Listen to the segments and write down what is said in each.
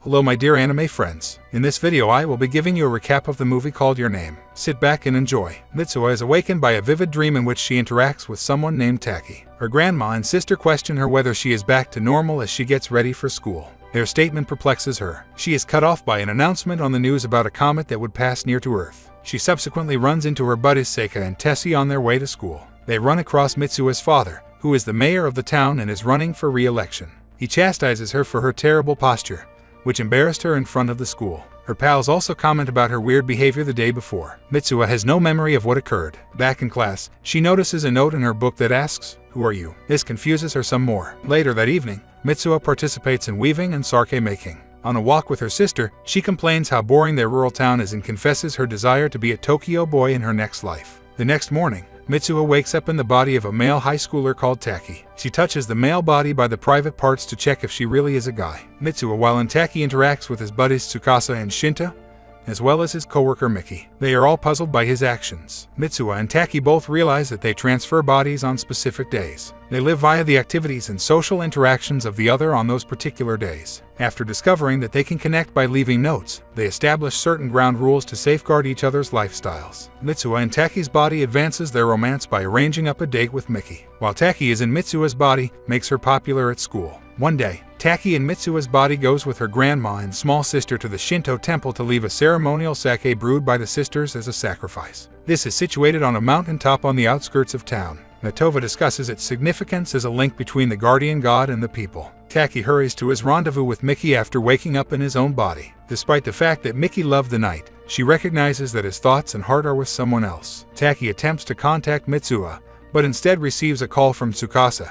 Hello my dear anime friends. In this video I will be giving you a recap of the movie called Your Name. Sit back and enjoy. Mitsuha is awakened by a vivid dream in which she interacts with someone named Taki. Her grandma and sister question her whether she is back to normal as she gets ready for school. Their statement perplexes her. She is cut off by an announcement on the news about a comet that would pass near to Earth. She subsequently runs into her buddies Seika and Tessie on their way to school. They run across Mitsuha's father, who is the mayor of the town and is running for re-election. He chastises her for her terrible posture, which embarrassed her in front of the school. Her pals also comment about her weird behavior the day before. Mitsuha has no memory of what occurred. Back in class, she notices a note in her book that asks, "Who are you?" This confuses her some more. Later that evening, Mitsuha participates in weaving and sake making. On a walk with her sister, she complains how boring their rural town is and confesses her desire to be a Tokyo boy in her next life. The next morning, Mitsuha wakes up in the body of a male high schooler called Taki. She touches the male body by the private parts to check if she really is a guy. Mitsuha, while in Taki, interacts with his buddies Tsukasa and Shinta, as well as his coworker Miki. They are all puzzled by his actions. Mitsuha and Taki both realize that they transfer bodies on specific days. They live via the activities and social interactions of the other on those particular days. After discovering that they can connect by leaving notes, they establish certain ground rules to safeguard each other's lifestyles. Mitsuha and Taki's body advances their romance by arranging up a date with Miki, while Taki is in Mitsuha's body, makes her popular at school. One day, Taki in Mitsuha's body goes with her grandma and small sister to the Shinto temple to leave a ceremonial sake brewed by the sisters as a sacrifice. This is situated on a mountaintop on the outskirts of town. Natova discusses its significance as a link between the guardian god and the people. Taki hurries to his rendezvous with Miki after waking up in his own body. Despite the fact that Miki loved the night, she recognizes that his thoughts and heart are with someone else. Taki attempts to contact Mitsuha, but instead receives a call from Tsukasa,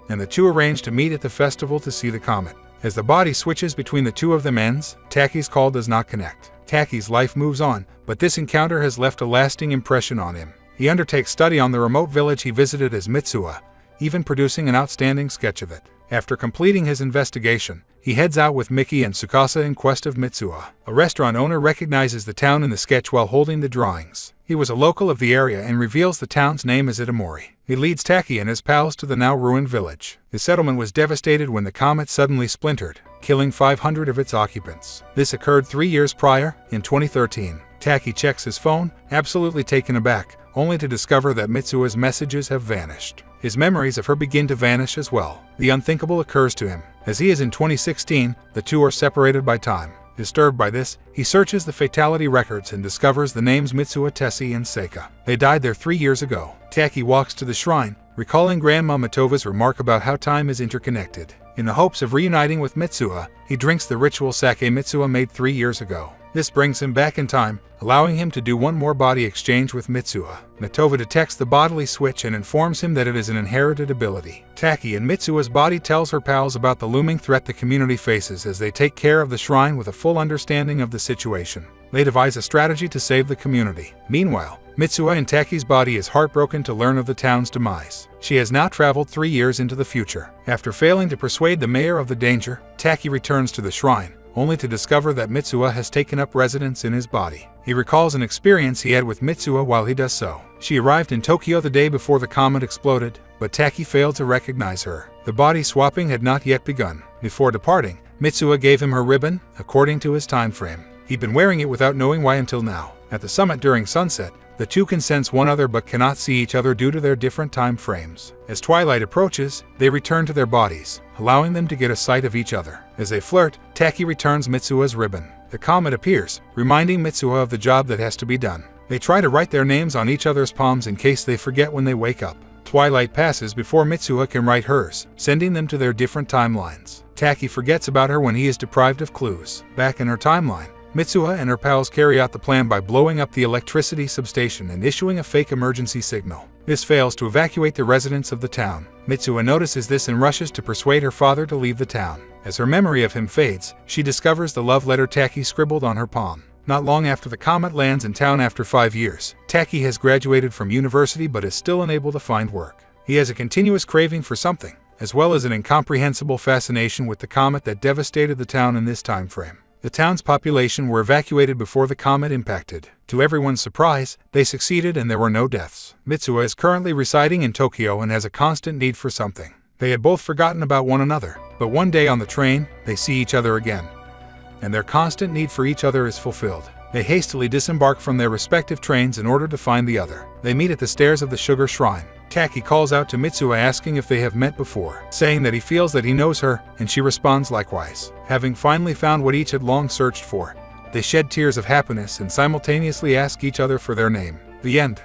and the two arrange to meet at the festival to see the comet. As the body switches between the two of them ends, Taki's call does not connect. Taki's life moves on, but this encounter has left a lasting impression on him. He undertakes study on the remote village he visited as Mitsuha, even producing an outstanding sketch of it. After completing his investigation, he heads out with Miki and Tsukasa in quest of Mitsuha. A restaurant owner recognizes the town in the sketch while holding the drawings. He was a local of the area and reveals the town's name as Itamori. He leads Taki and his pals to the now ruined village. The settlement was devastated when the comet suddenly splintered, killing 500 of its occupants. This occurred 3 years prior, in 2013. Taki checks his phone, absolutely taken aback, only to discover that Mitsuha's messages have vanished. His memories of her begin to vanish as well. The unthinkable occurs to him. As he is in 2016, the two are separated by time. Disturbed by this, he searches the fatality records and discovers the names Mitsuha, Tessie, and Seika. They died there 3 years ago. Taki walks to the shrine, recalling Grandma Matova's remark about how time is interconnected. In the hopes of reuniting with Mitsuha, he drinks the ritual sake Mitsuha made 3 years ago. This brings him back in time, allowing him to do one more body exchange with Mitsuha. Matova detects the bodily switch and informs him that it is an inherited ability. Taki in Mitsuha's body tells her pals about the looming threat the community faces as they take care of the shrine with a full understanding of the situation. They devise a strategy to save the community. Meanwhile, Mitsuha in Taki's body is heartbroken to learn of the town's demise. She has now traveled 3 years into the future. After failing to persuade the mayor of the danger, Taki returns to the shrine, only to discover that Mitsuha has taken up residence in his body. He recalls an experience he had with Mitsuha while he does so. She arrived in Tokyo the day before the comet exploded, but Taki failed to recognize her. The body swapping had not yet begun. Before departing, Mitsuha gave him her ribbon, according to his time frame. He'd been wearing it without knowing why until now. At the summit during sunset, the two can sense one another but cannot see each other due to their different time frames. As twilight approaches, they return to their bodies, allowing them to get a sight of each other. As they flirt, Taki returns Mitsuha's ribbon. The comet appears, reminding Mitsuha of the job that has to be done. They try to write their names on each other's palms in case they forget when they wake up. Twilight passes before Mitsuha can write hers, sending them to their different timelines. Taki forgets about her when he is deprived of clues. Back in her timeline, Mitsuha and her pals carry out the plan by blowing up the electricity substation and issuing a fake emergency signal. This fails to evacuate the residents of the town. Mitsuha notices this and rushes to persuade her father to leave the town. As her memory of him fades, she discovers the love letter Taki scribbled on her palm. Not long after the comet lands in town after 5 years, Taki has graduated from university but is still unable to find work. He has a continuous craving for something, as well as an incomprehensible fascination with the comet that devastated the town in this time frame. The town's population were evacuated before the comet impacted. To everyone's surprise, they succeeded and there were no deaths. Mitsuha is currently residing in Tokyo and has a constant need for something. They had both forgotten about one another, but one day on the train, they see each other again. and their constant need for each other is fulfilled. They hastily disembark from their respective trains in order to find the other. They meet at the stairs of the Sugar Shrine. Taki calls out to Mitsue asking if they have met before, saying that he feels that he knows her, and she responds likewise. Having finally found what each had long searched for, they shed tears of happiness and simultaneously ask each other for their name. The end.